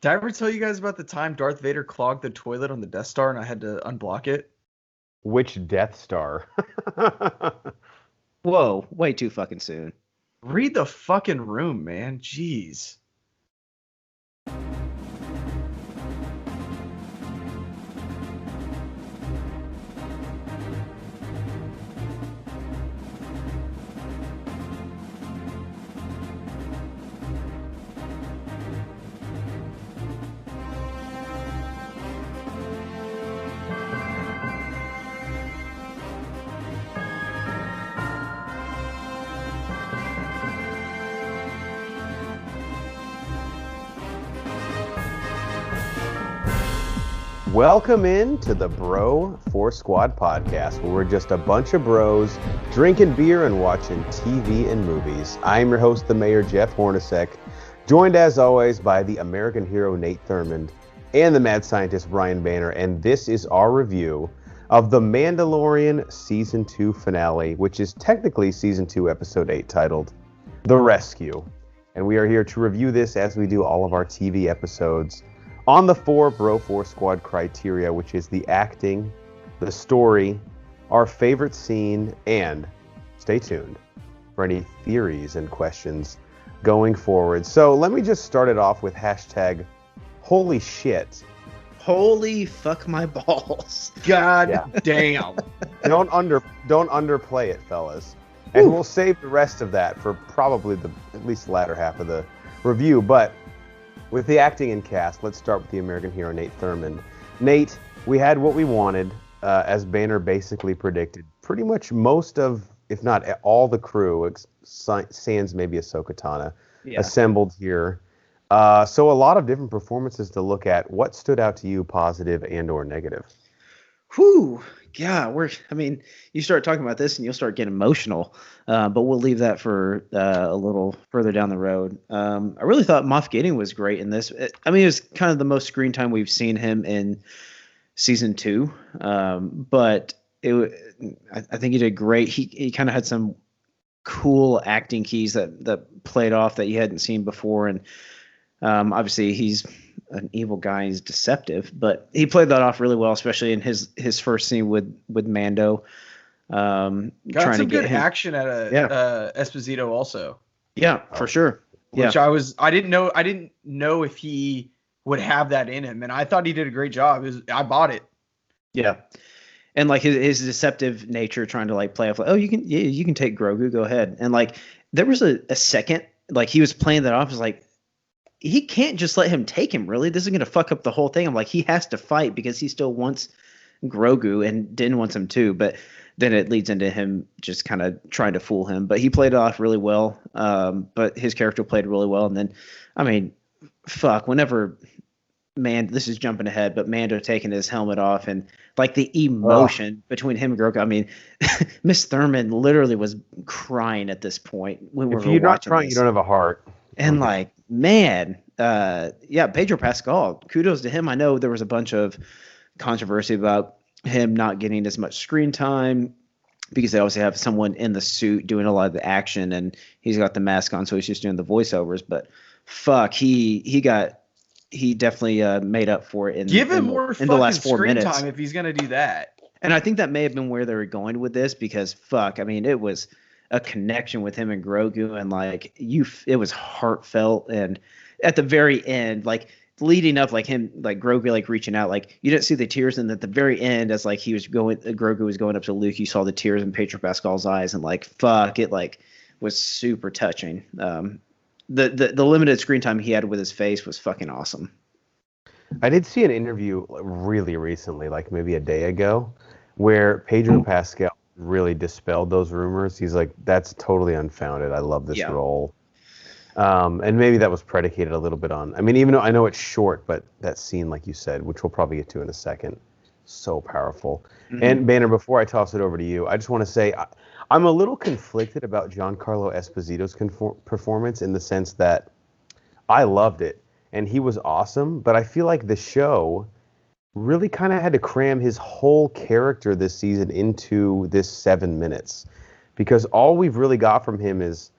Did I ever tell you guys about the time Darth Vader clogged the toilet on the Death Star and I had to unblock it? Which Death Star? Whoa, way too fucking soon. Read the fucking room, man. Jeez. Welcome in to the Bro 4 Squad podcast, where we're just a bunch of bros drinking beer and watching TV and movies. I'm your host, the Mayor, Jeff Hornacek, joined as always by the American hero, Nate Thurmond, and the mad scientist, Brian Banner, and this is our review of The Mandalorian Season 2 finale, which is technically Season 2, Episode 8, titled The Rescue. And we are here to review this as we do all of our TV episodes on the 4 Bro 4 Squad criteria, which is the acting, the story, our favorite scene, and stay tuned for any theories and questions going forward. So let me just start it off with hashtag holy shit. Holy fuck my balls. God damn. Don't underplay it, fellas. And we'll save the rest of that for probably at least the latter half of the review. But with the acting and cast, let's start with the American hero, Nate Thurmond. Nate, we had what we wanted, as Banner basically predicted. Pretty much most of, if not all the crew, sans maybe Ahsoka Tano, assembled here. So a lot of different performances to look at. What stood out to you, positive and or negative? Whew. Yeah, you start talking about this and you'll start getting emotional, but we'll leave that for a little further down the road. I really thought Moff Gideon was great in this. It was kind of the most screen time we've seen him in Season 2, but I think he did great. He kind of had some cool acting keys that played off that you hadn't seen before, and obviously he's an evil guy. He's deceptive, but he played that off really well, especially in his first scene with Mando. Got trying some to get good him. action at Esposito also. Yeah, for sure. Which I didn't know if he would have that in him, and I thought he did a great job. I bought it. Yeah. And like his deceptive nature, trying to like play off like, oh, you can take Grogu, go ahead. And like there was a second, like he was playing that off, was like, he can't just let him take him, really. This is going to fuck up the whole thing. I'm like, he has to fight because he still wants Grogu and Din wants him too. But then it leads into him just kind of trying to fool him. But he played it off really well. But his character played really well. And then, whenever this is jumping ahead, but Mando taking his helmet off and like the emotion between him and Grogu. Miss Thurmond literally was crying at this point when we were watching. If you're not crying, you don't have a heart. And Pedro Pascal, kudos to him. I know there was a bunch of controversy about him not getting as much screen time because they obviously have someone in the suit doing a lot of the action and he's got the mask on, so he's just doing the voiceovers. But fuck, he definitely made up for it in the last 4 minutes. Time if he's gonna do that. And I think that may have been where they were going with this because it was a connection with him and Grogu, and it was heartfelt. And at the very end, like leading up, like him, like Grogu, like reaching out, like you didn't see the tears, and at the very end, as like Grogu was going up to Luke, you saw the tears in Pedro Pascal's eyes, and like fuck, it like was super touching. The limited screen time he had with his face was fucking awesome. I did see an interview really recently, like maybe a day ago, where Pedro Pascal really dispelled those rumors. He's like, that's totally unfounded. I love this role. And maybe that was predicated a little bit on, even though I know it's short, but that scene, like you said, which we'll probably get to in a second, so powerful. Mm-hmm. And Banner, before I toss it over to you, I just want to say I'm a little conflicted about Giancarlo Esposito's performance in the sense that I loved it and he was awesome, but I feel like the show really kind of had to cram his whole character this season into this 7 minutes, because all we've really got from him is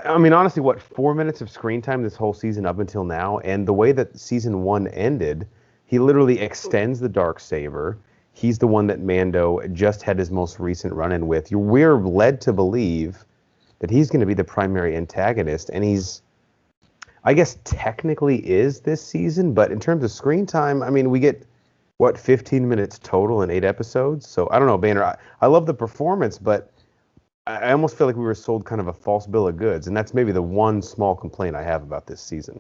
I mean, honestly, what, 4 minutes of screen time this whole season up until now? And the way that season 1 ended, he literally extends the Dark Saber. He's the one that Mando just had his most recent run-in with. We're led to believe that he's going to be the primary antagonist, and he's, I guess, technically is this season, but in terms of screen time, I mean, we get, 15 minutes total in 8 episodes? So, I don't know, Banner, I love the performance, but I almost feel like we were sold kind of a false bill of goods, and that's maybe the one small complaint I have about this season.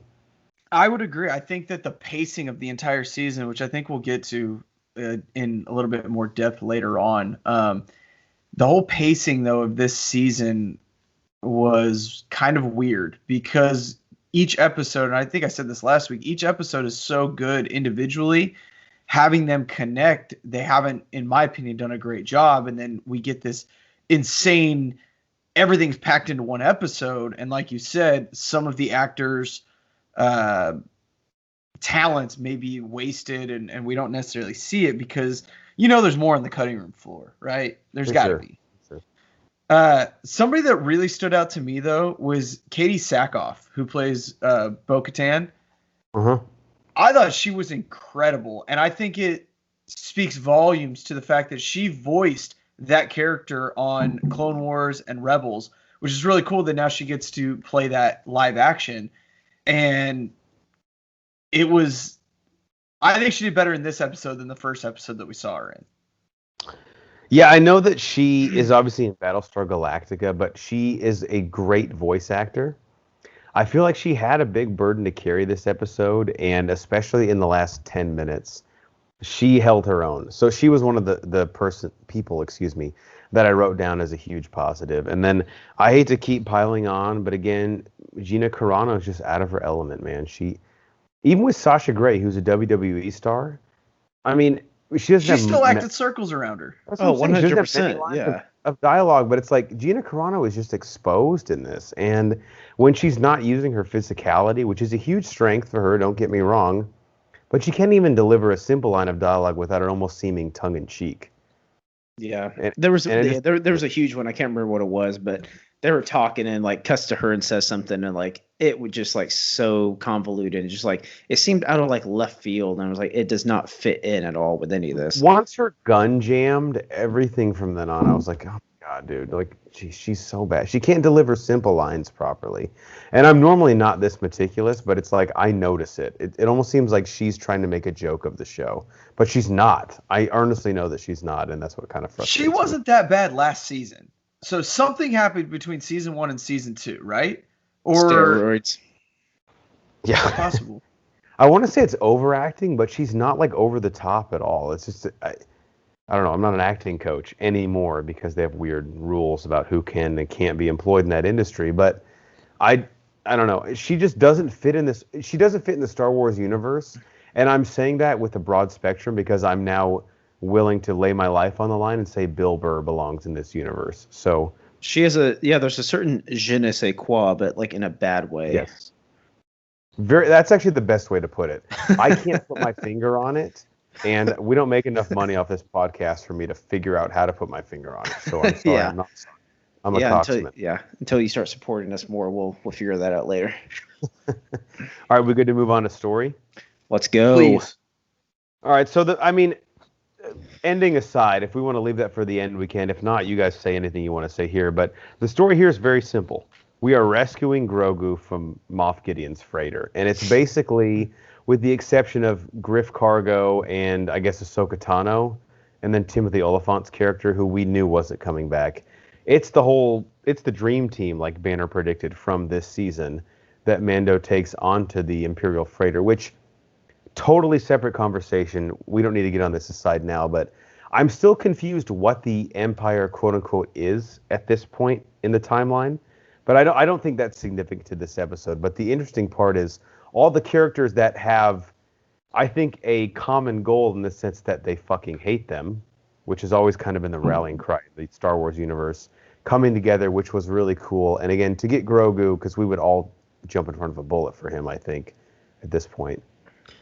I would agree. I think that the pacing of the entire season, which I think we'll get to in a little bit more depth later on, the whole pacing, though, of this season was kind of weird because each episode, and I think I said this last week, each episode is so good individually. Having them connect, they haven't, in my opinion, done a great job. And then we get this insane, everything's packed into one episode. And like you said, some of the actors' talents may be wasted and we don't necessarily see it because, there's more on the cutting room floor, right? There's got to be. Somebody that really stood out to me, though, was Katie Sackhoff, who plays Bo-Katan. Uh-huh. I thought she was incredible, and I think it speaks volumes to the fact that she voiced that character on Clone Wars and Rebels, which is really cool that now she gets to play that live action. And it was, I think she did better in this episode than the first episode that we saw her in. Yeah, I know that she is obviously in Battlestar Galactica, but she is a great voice actor. I feel like she had a big burden to carry this episode, and especially in the last 10 minutes, she held her own. So she was one of the people that I wrote down as a huge positive. And then I hate to keep piling on, but again, Gina Carano is just out of her element, man. Even with Sasha Grey, who's a WWE star, I mean, she still acted circles around her. Oh, 100%. Yeah. Of dialogue, but it's like Gina Carano is just exposed in this. And when she's not using her physicality, which is a huge strength for her, don't get me wrong, but she can't even deliver a simple line of dialogue without it almost seeming tongue-in-cheek. Yeah. There was a huge one. I can't remember what it was, but they were talking and like cuts to her and says something and like it was just like so convoluted and just like it seemed out of like left field and I was like it does not fit in at all with any of this. Once her gun jammed, everything from then on I was like, oh my god, dude, like she's so bad. She can't deliver simple lines properly. And I'm normally not this meticulous, but it's like I notice it. It almost seems like she's trying to make a joke of the show, but she's not. I earnestly know that she's not, and that's what kind of frustrates me. She wasn't that bad last season. So something happened between season 1 and season 2, right? Or steroids. Yeah, possible. I want to say it's overacting, but she's not like over the top at all. It's just I don't know. I'm not an acting coach anymore because they have weird rules about who can and can't be employed in that industry. But I don't know. She just doesn't fit in this. She doesn't fit in the Star Wars universe, and I'm saying that with a broad spectrum because I'm now willing to lay my life on the line and say Bill Burr belongs in this universe. So she has there's a certain je ne sais quoi, but like in a bad way. Yes. That's actually the best way to put it. I can't put my finger on it, and we don't make enough money off this podcast for me to figure out how to put my finger on it. So I'm sorry. Yeah. I'm a cocksmith. Until you start supporting us more, we'll figure that out later. All right, we good to move on to story? Let's go. Please. All right, so ending aside, if we want to leave that for the end, we can. If not, you guys say anything you want to say here. But the story here is very simple. We are rescuing Grogu from Moff Gideon's freighter. And it's basically, with the exception of Griff Kargo and I guess Ahsoka Tano, and then Timothy Oliphant's character, who we knew wasn't coming back. It's the dream team, like Banner predicted from this season, that Mando takes onto the Imperial freighter, which... totally separate conversation. We don't need to get on this aside now, but I'm still confused what the Empire, quote unquote, is at this point in the timeline. But I don't think that's significant to this episode. But the interesting part is all the characters that have, I think, a common goal in the sense that they fucking hate them, which has always kind of been the rallying cry of the Star Wars universe, coming together, which was really cool. And again, to get Grogu, because we would all jump in front of a bullet for him, I think, at this point.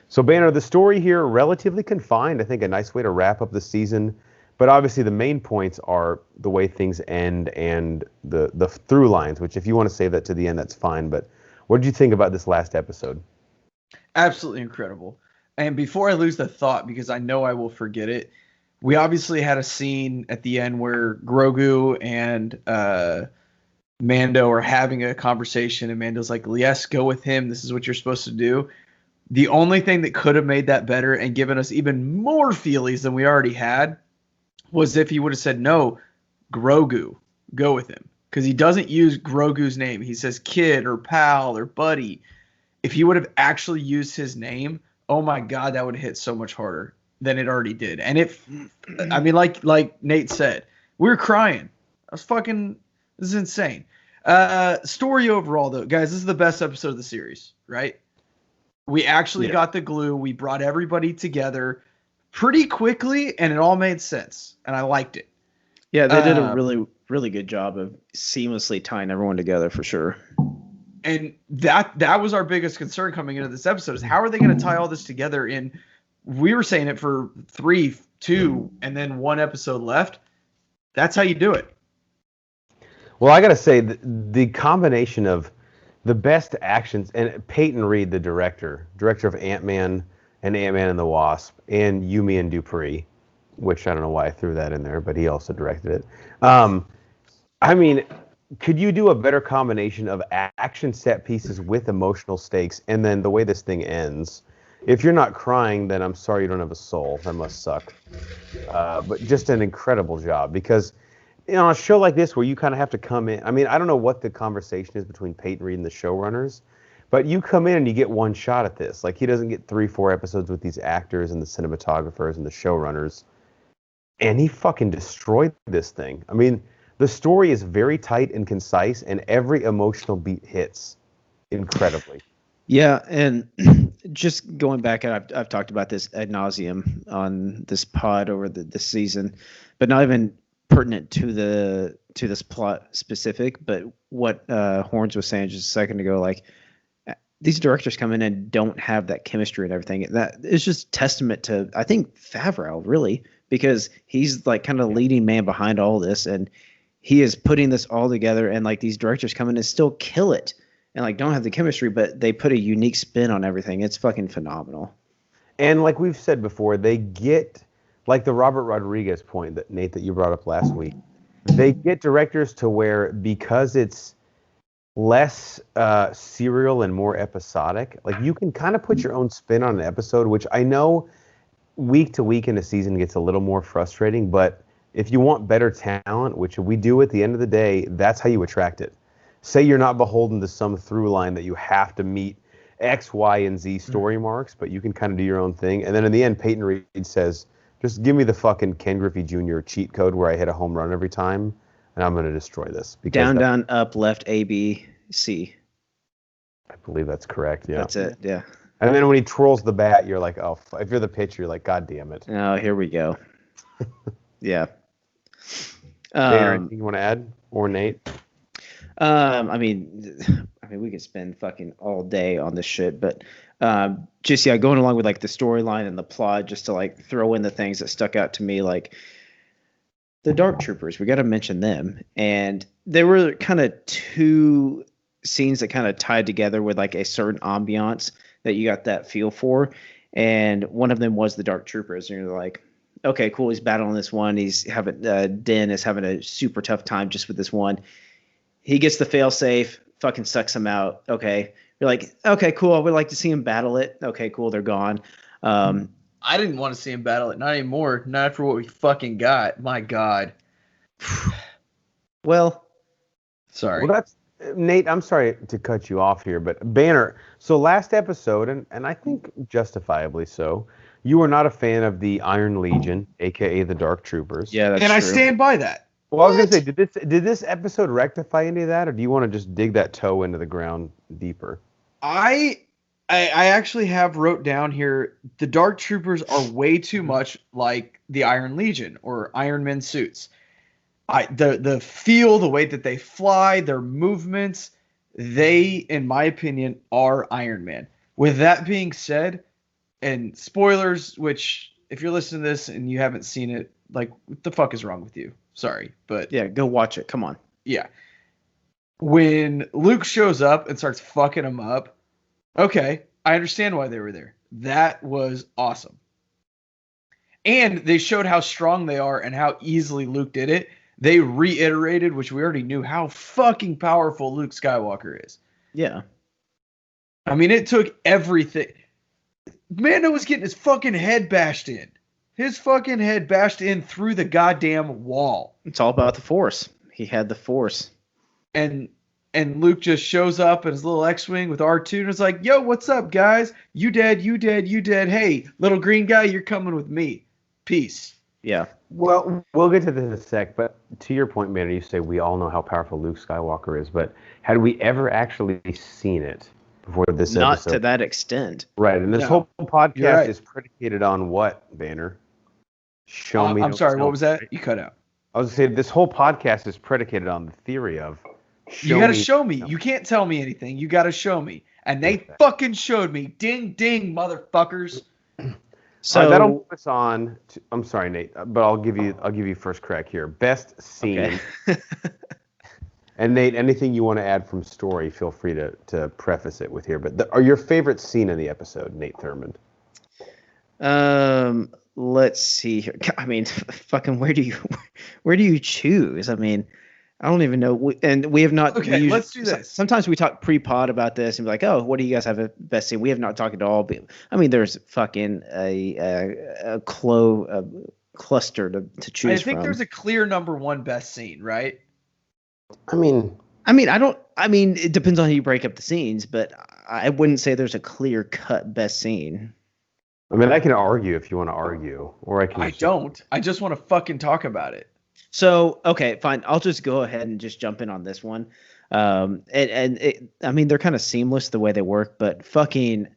So, Banner, the story here, relatively confined. I think a nice way to wrap up the season. But obviously the main points are the way things end and the through lines, which if you want to save that to the end, that's fine. But what did you think about this last episode? Absolutely incredible. And before I lose the thought, because I know I will forget it, we obviously had a scene at the end where Grogu and Mando are having a conversation, and Mando's like, yes, go with him. This is what you're supposed to do. The only thing that could have made that better and given us even more feelies than we already had was if he would have said, no, Grogu, go with him. Because he doesn't use Grogu's name. He says kid or pal or buddy. If he would have actually used his name, oh my God, that would have hit so much harder than it already did. And I mean, like Nate said, we were crying. This is insane. Story overall, though, guys, this is the best episode of the series, right? We actually got the glue. We brought everybody together pretty quickly, and it all made sense, and I liked it. Yeah, they did a really, really good job of seamlessly tying everyone together for sure. And that was our biggest concern coming into this episode is how are they going to tie all this together in, we were saying it for 3, 2, and then 1 episode left. That's how you do it. Well, I got to say, the combination of the best actions, and Peyton Reed, the director of Ant-Man and Ant-Man and the Wasp, and Yumi and Dupree, which I don't know why I threw that in there, but he also directed it. I mean, could you do a better combination of action set pieces with emotional stakes, and then the way this thing ends? If you're not crying, then I'm sorry you don't have a soul. That must suck. But just an incredible job, because a show like this where you kind of have to come in. I mean, I don't know what the conversation is between Peyton Reed and the showrunners, but you come in and you get one shot at this. Like, he doesn't get 3, 4 episodes with these actors and the cinematographers and the showrunners. And he fucking destroyed this thing. I mean, the story is very tight and concise, and every emotional beat hits incredibly. Yeah, and just going back, I've talked about this ad nauseum on this pod over this season, but not even pertinent to this plot specific, but what Horns was saying just a second ago, like, these directors come in and don't have that chemistry and everything. That is just testament to, I think, Favreau, really, because he's like kind of leading man behind all this, and he is putting this all together, and like these directors come in and still kill it and like don't have the chemistry, but they put a unique spin on everything. It's fucking phenomenal. And like we've said before, they get, like the Robert Rodriguez point that Nate, that you brought up last week, they get directors to where, because it's less serial and more episodic, like you can kind of put your own spin on an episode, which I know week to week in a season gets a little more frustrating, but if you want better talent, which we do at the end of the day, that's how you attract it. Say you're not beholden to some through line that you have to meet X, Y, and Z story marks, but you can kind of do your own thing. And then in the end, Peyton Reed says, just give me the fucking Ken Griffey Jr. cheat code where I hit a home run every time, and I'm going to destroy this. Down, up, left, A, B, C. I believe that's correct, yeah. That's it, yeah. And then when he twirls the bat, you're like, oh, if you're the pitcher, you're like, God damn it. Oh, here we go. Yeah. Anything you want to add? Or Nate? I mean, we could spend fucking all day on this shit, but just going along with like the storyline and the plot, just to like throw in the things that stuck out to me, like the Dark Troopers. We got to mention them, and there were kind of 2 scenes that kind of tied together with like a certain ambiance that you got that feel for, and one of them was the Dark Troopers, and you're like, okay, cool, he's battling this one, he's having Din is having a super tough time just with this one. He gets the failsafe, fucking sucks him out. Okay. You're like, okay, cool. I would like to see him battle it. Okay, cool. They're gone. I didn't want to see him battle it. Not anymore. Not after what we fucking got. My God. Well, sorry. Well, that's Nate. I'm sorry to cut you off here, but Banner. So last episode, and I think justifiably so, you were not a fan of the Iron Legion, aka the Dark Troopers. Yeah, that's and true. I stand by that. Well, I was gonna say, did this episode rectify any of that, or do you want to just dig that toe into the ground deeper? I actually have wrote down here, the Dark Troopers are way too much like the Iron Legion or Iron Man suits. The feel, the way that they fly, their movements, they, in my opinion, are Iron Man. With that being said, and spoilers, which if you're listening to this and you haven't seen it, Like, what the fuck is wrong with you? Sorry, but Yeah, go watch it. Come on. yeah. When Luke shows up and starts fucking him up, okay, I understand why they were there. That was awesome. And they showed how strong they are and how easily Luke did it. They reiterated, which we already knew, how fucking powerful Luke Skywalker is. Yeah. I mean, it took everything. Mando was getting his fucking head bashed in. His fucking head bashed in through the goddamn wall. It's all about the Force. He had the Force. And Luke just shows up in his little X-Wing with R2 and is like, yo, what's up, guys? You dead, you dead, you dead. Hey, little green guy, you're coming with me. Peace. Yeah. Well, we'll get to this in a sec, but to your point, man, you say we all know how powerful Luke Skywalker is, but had we ever actually seen it before this Not episode? to that extent. Right, and this No. whole podcast Right. is predicated on what, Banner? Show me. I'm don't sorry, tell what was me. that? You cut out. I was going to say, this whole podcast is predicated on the theory of You got to me- show me. You can't tell me anything. You got to show me. And they Okay. fucking showed me. Ding, ding, motherfuckers. So that'll move us on. I'm sorry, Nate, but I'll give you first crack here. Best scene. Okay. And Nate, anything you want to add from story, feel free to preface it with here. But are your favorite scene in the episode, Nate Thurmond? Let's see here. I mean, fucking, where do you choose? I mean, I don't even know. And we have not. Okay, we let's do this. Sometimes we talk pre-pod about this and be like, oh, what do you guys have a best scene? We have not talked at all. But, I mean, there's fucking a cluster to choose I think from. there's a clear number one best scene, right? I mean, it depends on how you break up the scenes, but I wouldn't say there's a clear cut best scene. I can argue if you want to argue, or I can. I don't. I just want to fucking talk about it. So, okay, fine. I'll just go ahead and just jump in on this one. They're kind of seamless the way they work, but fucking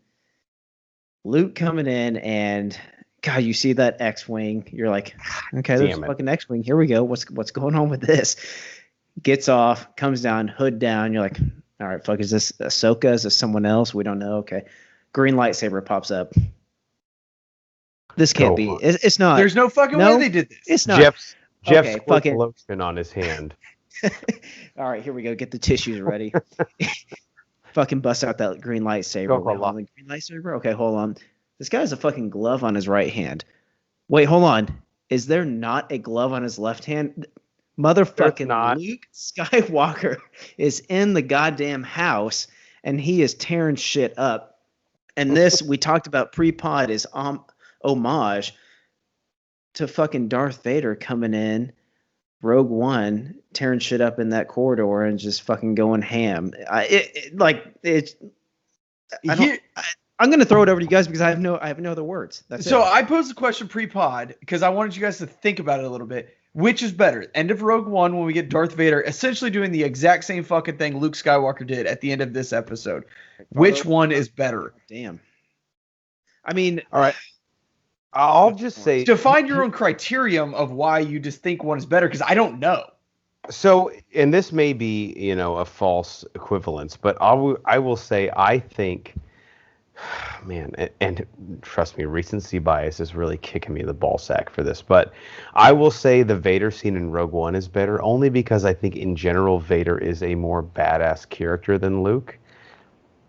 Luke coming in and God, you see that X-Wing, you're like, okay, there's a fucking X-Wing. Here we go. What's going on with this? Gets off, comes down, hood down. You're like, all right, fuck, is this Ahsoka? Is this someone else? We don't know. Okay. Green lightsaber pops up. This can't be. It's not. There's no fucking way they did this. It's not. Jeff's Okay, fucking lotion on his hand. All right, here we go. Get the tissues ready. Fucking bust out that green lightsaber. Wait, hold on. Green lightsaber? Okay, hold on. This guy has a fucking glove on his right hand. Wait, hold on. Is there not a glove on his left hand? Motherfucking Luke Skywalker is in the goddamn house and he is tearing shit up. And this, we talked about pre-pod, is homage to fucking Darth Vader coming in Rogue One, tearing shit up in that corridor and just fucking going ham. I'm gonna throw it over to you guys because I have no other words. That's so it. I posed a question pre-pod because I wanted you guys to think about it a little bit. Which is better? End of Rogue One when we get Darth Vader essentially doing the exact same fucking thing Luke Skywalker did at the end of this episode. Which one is better? Damn. I mean, all right. I'll just say, define your own criterion of why you just think one is better, because I don't know. So, and this may be, a false equivalence, but I will say I think, man, and trust me, recency bias is really kicking me in the ball sack for this, but I will say the Vader scene in Rogue One is better, only because I think in general Vader is a more badass character than Luke.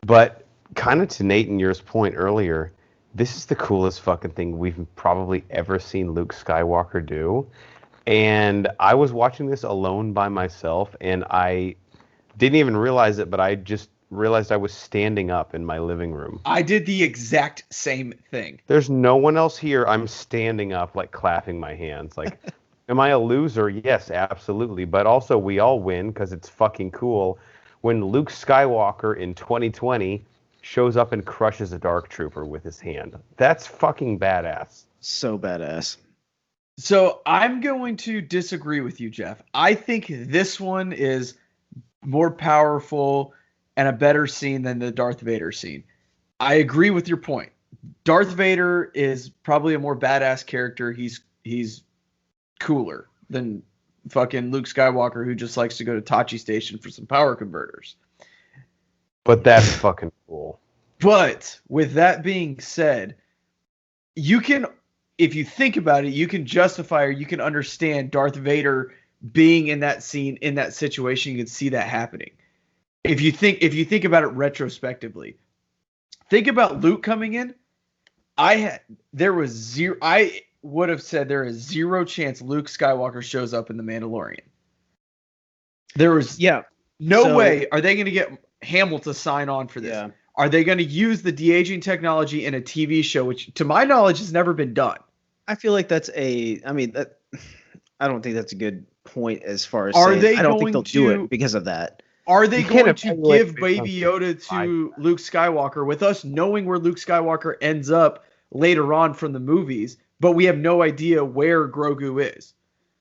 But kind of to Nate and yours point earlier, this is the coolest fucking thing we've probably ever seen Luke Skywalker do. And I was watching this alone by myself, and I didn't even realize it, but I just realized I was standing up in my living room. I did the exact same thing. There's no one else here. I'm standing up, like clapping my hands. Like, am I a loser? Yes, absolutely. But also, we all win because it's fucking cool when Luke Skywalker in 2020 shows up and crushes a Dark Trooper with his hand. That's fucking badass. So badass. So I'm going to disagree with you, Jeff. I think this one is more powerful and a better scene than the Darth Vader scene. I agree with your point. Darth Vader is probably a more badass character. He's cooler than fucking Luke Skywalker, who just likes to go to Tachi Station for some power converters. But that's fucking cool. But with that being said, you can if you think about it, you can justify or you can understand Darth Vader being in that scene, in that situation. You can see that happening. If you think about it retrospectively, think about Luke coming in. I would have said there is zero chance Luke Skywalker shows up in The Mandalorian. There was no way. Are they going to get Hamill to sign on for this? Yeah. Are they going to use the de-aging technology in a TV show, which, to my knowledge, has never been done? I feel like that's I don't think that's a good point as far as I don't think they'll do it because of that. Are they going to give Baby Yoda to Luke Skywalker with us knowing where Luke Skywalker ends up later on from the movies, but we have no idea where Grogu is?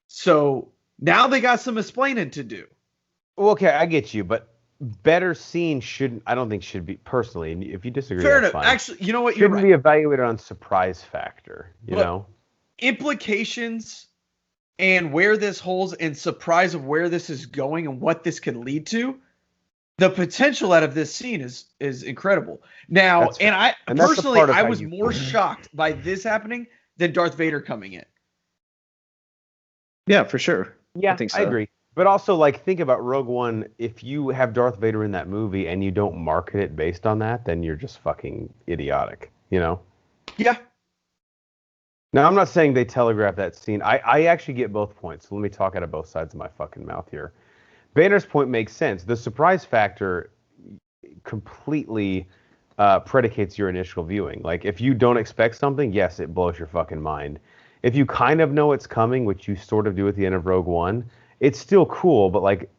So now they got some explaining to do. Well, okay, I get you, but better scene I don't think should be, personally, and if you disagree, fair that's enough. fine. Actually, you know what? Shouldn't be evaluated on surprise factor, you know? Implications and where this holds and surprise of where this is going and what this could lead to. The potential out of this scene is incredible. Now, I personally, I was more shocked by this happening than Darth Vader coming in. Yeah, for sure. Yeah, I think so. I agree. But also, like, think about Rogue One. If you have Darth Vader in that movie and you don't market it based on that, then you're just fucking idiotic, you know? Yeah. Now, I'm not saying they telegraph that scene. I actually get both points. So let me talk out of both sides of my fucking mouth here. Banner's point makes sense. The surprise factor completely predicates your initial viewing. Like, if you don't expect something, yes, it blows your fucking mind. If you kind of know it's coming, which you sort of do at the end of Rogue One, it's still cool, but like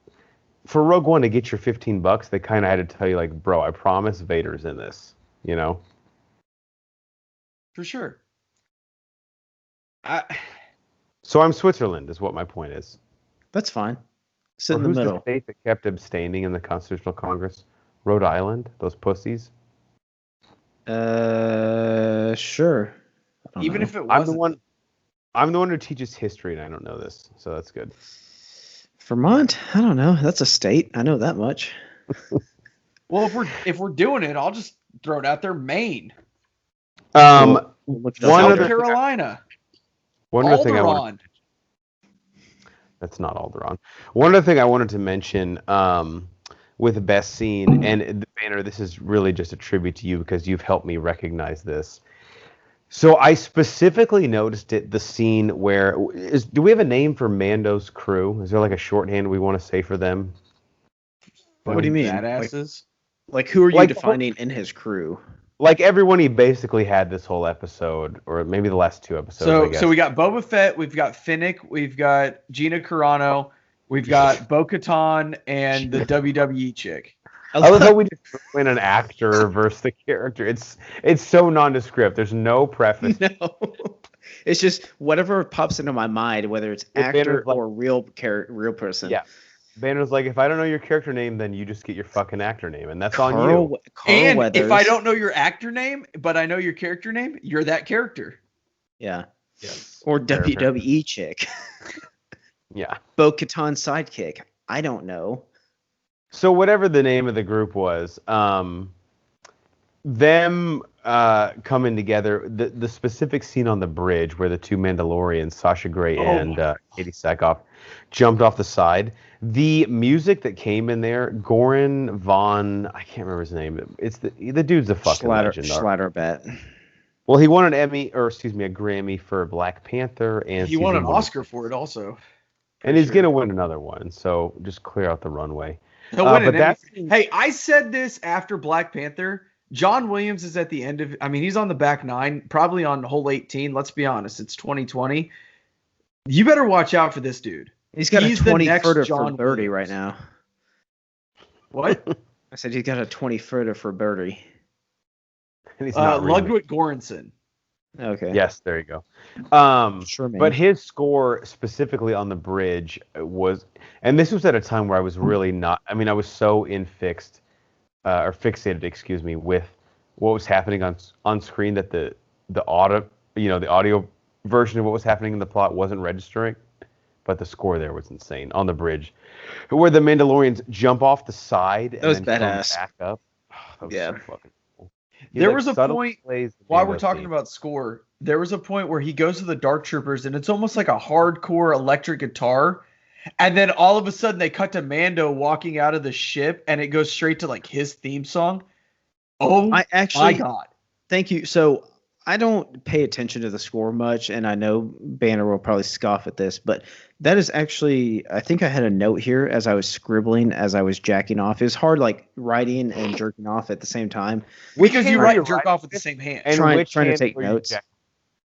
for Rogue One to get your $15, they kind of had to tell you, like, bro, I promise Vader's in this, you know? For sure. So I'm Switzerland, is what my point is. That's fine. Sit in the who's middle. The state that kept abstaining in the Constitutional Congress? Rhode Island? Those pussies? Sure. Even if it wasn't. I'm the one who teaches history, and I don't know this, so that's good. Vermont? I don't know. That's a state. I know that much. Well, if we're doing it, I'll just throw it out there. Maine. South Carolina. One other thing that's not Alderaan. One other thing I wanted to mention with the best scene, and Banner, this is really just a tribute to you because you've helped me recognize this. So I specifically noticed the scene where do we have a name for Mando's crew? Is there like a shorthand we want to say for them? What do you mean? Badasses? Like who are you defining in his crew? Like everyone he basically had this whole episode, or maybe the last two episodes. So we got Boba Fett, we've got Finnick, we've got Gina Carano, we've got Bo-Katan, and the WWE chick. I love how we just throw in an actor versus the character. It's so nondescript. There's no preface. No, it's just whatever pops into my mind, whether it's actor or real person. Yeah. Banner's like, if I don't know your character name, then you just get your fucking actor name, and that's on you. And if I don't know your actor name, but I know your character name, you're that character. Yeah. Yes. Or WWE chick. Yeah. Bo-Katan sidekick. I don't know. So whatever the name of the group was, them coming together, the specific scene on the bridge where the two Mandalorians, Sasha Grey and Katie Sackhoff, jumped off the side. The music that came in there, Goran Von, I can't remember his name. It's the dude's a fucking legend. Schlatterbat. Well, he won an a Grammy for Black Panther, and he won an Oscar for it also. And he's gonna win another one. So just clear out the runway. He'll win it. Hey, I said this after Black Panther. John Williams is at the end of. I mean, he's on the back nine, probably on hole 18. Let's be honest. It's 2020. You better watch out for this dude. He's got a 20-footer for birdie right now. What? I said he's got a 20-footer for birdie. And he's not Ludwig Göransson. Okay. Yes, there you go. Sure, man. But his score specifically on the bridge was, and this was at a time where I was really not. I mean, I was so fixated, with what was happening on screen that the audio version of what was happening in the plot wasn't registering. But the score there was insane on the bridge, where the Mandalorians jump off the side and then come back up. Oh, that was so fucking cool. There was a point while we're talking about score. There was a point where he goes to the Dark Troopers, and it's almost like a hardcore electric guitar. And then all of a sudden, they cut to Mando walking out of the ship, and it goes straight to like his theme song. Oh, my God! Thank you. So I don't pay attention to the score much, and I know Banner will probably scoff at this, but that is actually, I think I had a note here as I was scribbling, as I was jacking off. It was hard, like writing and jerking off at the same time. Because you write and jerk off with the same hand. And trying to take notes.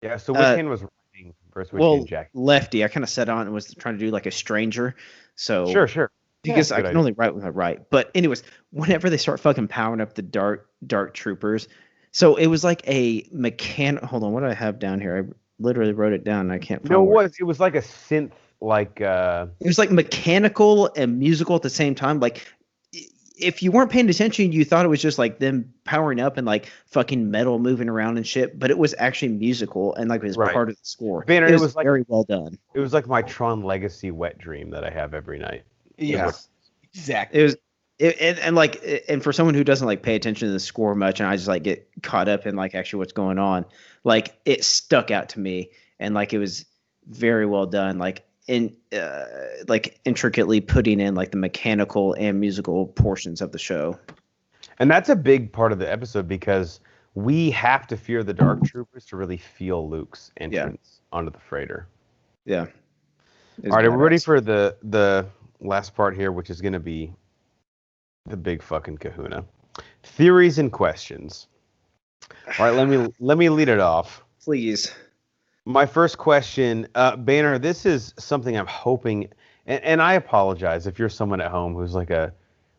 Yeah, so which hand was writing versus which hand jacking? Lefty. I kind of sat on and was trying to do like a stranger. So Sure. Because I can only write with my right. But anyways, whenever they start fucking powering up the dark troopers, so it was like a hold on, what do I have down here? I literally wrote it down and I can't find it. It was like a synth, like it was like mechanical and musical at the same time. Like if you weren't paying attention, you thought it was just like them powering up and like fucking metal moving around and shit, but it was actually musical and like it was part of the score. Banner, it was like, very well done. It was like my Tron Legacy wet dream that I have every night. Yes, exactly. It was. And for someone who doesn't like pay attention to the score much, and I just like get caught up in like actually what's going on, like it stuck out to me, and like it was very well done, like intricately putting in like the mechanical and musical portions of the show. And that's a big part of the episode because we have to fear the Dark Troopers to really feel Luke's entrance onto the freighter. Yeah. All right, are we ready for the last part here, which is going to be the big fucking kahuna. Theories and questions. All right, let me lead it off. Please. My first question, Banner, this is something I'm hoping, and I apologize if you're someone at home who's like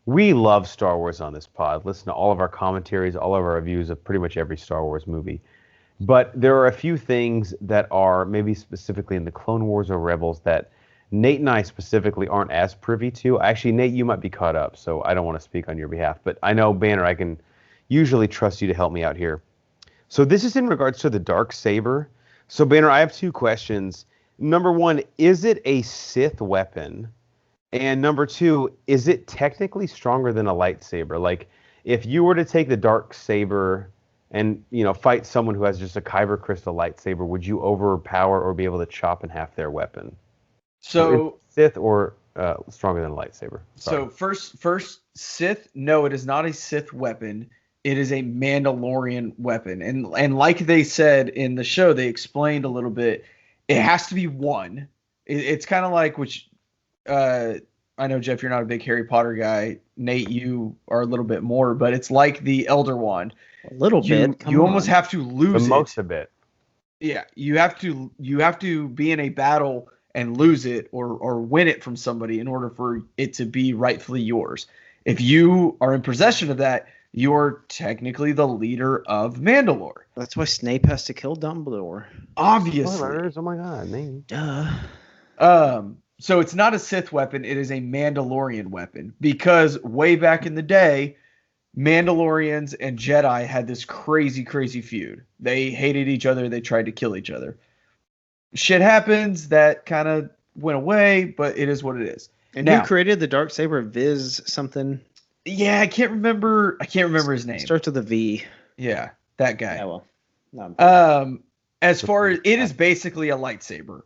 we love Star Wars on this pod. Listen to all of our commentaries, all of our reviews of pretty much every Star Wars movie. But there are a few things that are maybe specifically in the Clone Wars or Rebels that Nate and I specifically aren't as privy to. Actually, Nate, you might be caught up, so I don't want to speak on your behalf. But I know, Banner, I can usually trust you to help me out here. So this is in regards to the Dark Saber. So, Banner, I have two questions. Number one, is it a Sith weapon? And number two, is it technically stronger than a lightsaber? Like, if you were to take the Dark Saber and, fight someone who has just a Kyber crystal lightsaber, would you overpower or be able to chop in half their weapon? So Sith or stronger than a lightsaber? Sorry. So first Sith, no, it is not a Sith weapon. It is a Mandalorian weapon. And like they said in the show, they explained a little bit, it has to be one. It's kind of like, which I know, Jeff, you're not a big Harry Potter guy. Nate, you are a little bit more, but it's like the Elder Wand. A little bit. You almost have to lose it. Most of it. Yeah, you have to be in a battle and lose it or win it from somebody in order for it to be rightfully yours. If you are in possession of that, you're technically the leader of Mandalore. That's why Snape has to kill Dumbledore. Obviously. Spoilers. Oh my god, name. Duh. So it's not a Sith weapon, it is a Mandalorian weapon. Because way back in the day, Mandalorians and Jedi had this crazy, crazy feud. They hated each other, they tried to kill each other. Shit happens, that kind of went away, but it is what it is. And now, who created the Dark Saber of Viz something? Yeah, I can't remember his name. Starts with a V. Yeah, that guy. Yeah, well. No, as far as it is basically a lightsaber.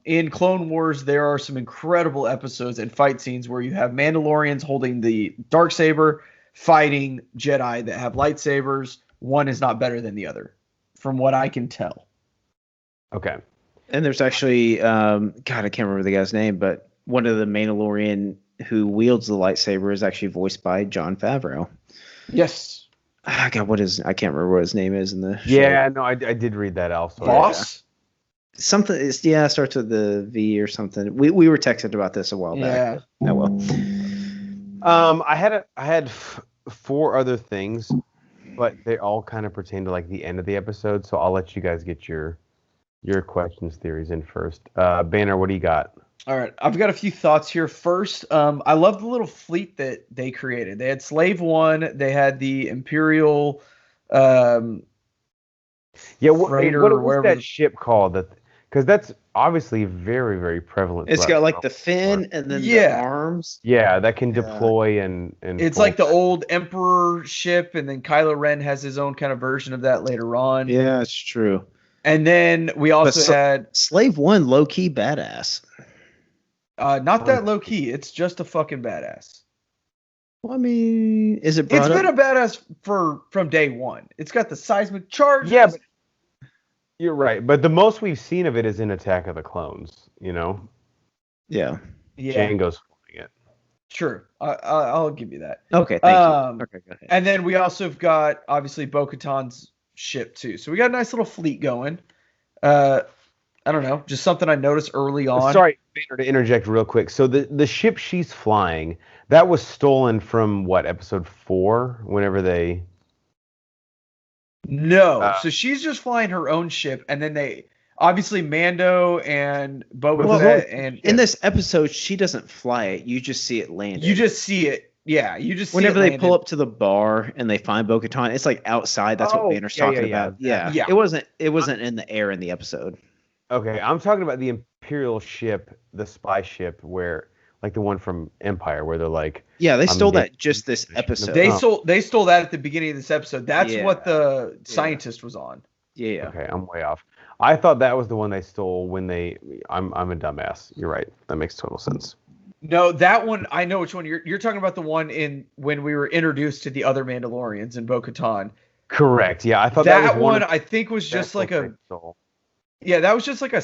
In Clone Wars, there are some incredible episodes and fight scenes where you have Mandalorians holding the Dark Saber, fighting Jedi that have lightsabers. One is not better than the other, from what I can tell. Okay. And there's actually, God, I can't remember the guy's name, but one of the Mandalorian who wields the lightsaber is actually voiced by Jon Favreau. Yes. God, I can't remember what his name is in the show. Yeah, no, I did read that also. Boss? Yeah. Something, starts with the V or something. We were texted about this a while back. Yeah. Oh, well. I had 4 other things, but they all kind of pertain to like the end of the episode, so I'll let you guys get your questions, theories in first. Banner, what do you got? All right, I've got a few thoughts here. First, I love the little fleet that they created. They had Slave One. They had the Imperial. What was that ship called? Because that's obviously very, very prevalent. It's got like the fin and then the arms. Yeah, that can deploy and it's like the old Emperor ship, and then Kylo Ren has his own kind of version of that later on. Yeah, it's true. And then we also had Slave One, low key badass. Not that low key. It's just a fucking badass. Well, I mean, is it? It's been a badass from day one. It's got the seismic charges. Yeah, but you're right. But the most we've seen of it is in Attack of the Clones. You know. Yeah. Jango's flying it. Sure, I'll give you that. Okay, thank you. Okay, go ahead. And then we also have got obviously Bo-Katan's ship too. So we got a nice little fleet going. I don't know, just something I noticed early on. Sorry, Vader, to interject real quick. So the ship she's flying, that was stolen from what, episode 4? Whenever they. No, so she's just flying her own ship, and then they obviously Mando and Boba Fett and in this episode she doesn't fly it. You just see it landed. You just see it. Yeah, you just see whenever it they landed. pull up to the bar and they find Bo-Katan, it's like outside. That's what Vader's talking about. Yeah. It wasn't in the air in the episode. Okay, I'm talking about the Imperial ship, the spy ship, where like the one from Empire, where they're like, yeah, they stole that just this episode. They stole that at the beginning of this episode. That's what the scientist was on. Yeah. Okay, I'm way off. I thought that was the one they stole when they. I'm a dumbass. You're right. That makes total sense. No, that one I know which one you're talking about. The one in when we were introduced to the other Mandalorians in Bo-Katan. Correct. Yeah, I thought that was one. I think was just like a. Yeah, that was just like a